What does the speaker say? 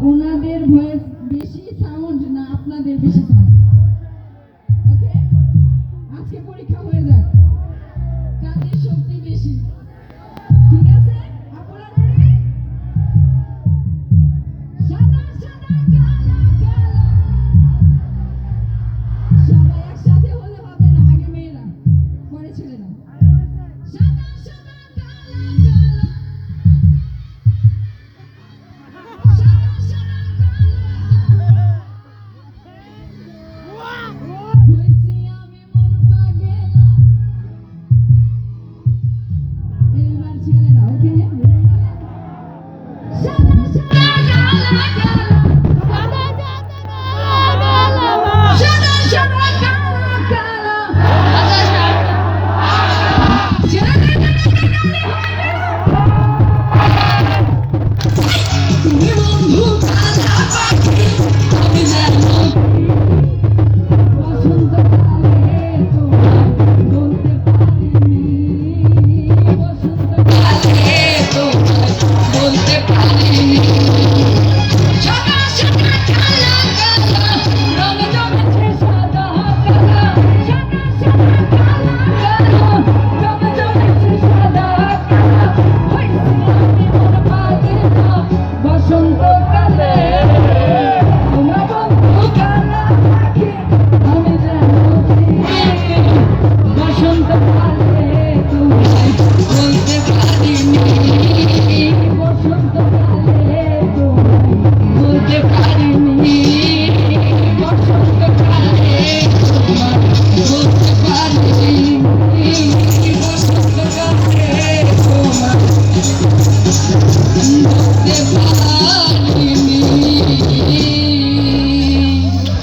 ওনাদের ভয়েস বেশি সাউন্ড না আপনাদের বেশি সাউন্ড? ওকে, আজকে পরীক্ষা হয়ে যাক কাদের শক্তি বেশি। ঠিক আছে, আপনারা রেডি? সাদা সাদা কালো কালো, সবাই একসাথে হলে হবে না, আগে মেয়েরা পরে ছেলেরা। সাদা সাদা কালো কালো, সাদা সাদা কালো, হইছি আমি মন পাগেলা। এবার ছেলেরা, ওকে? সাদা সাদা কালো কালো, সাদা সাদা কালো কালো, তুমি বন্ধু কালা পাখি, আমি যেন বসন্তকালে তোমায় বলতে পারিনি, বসন্তকালে তোমায় বলতে পারিনি। সাদা সাদা কালো কালো, রং জমেছে সাদা কালো, সাদা সাদা কালো কালো, রং জমেছে সাদা কালো, হইছি আমি মন পাগেলা বসন্তকালে। তোমরা বন্ধু কালা পাখি, আমি যেন বসন্তকালে তোমায় বলতে পারিনি, বসন্তকালে তোমায় বলতে পারিনি।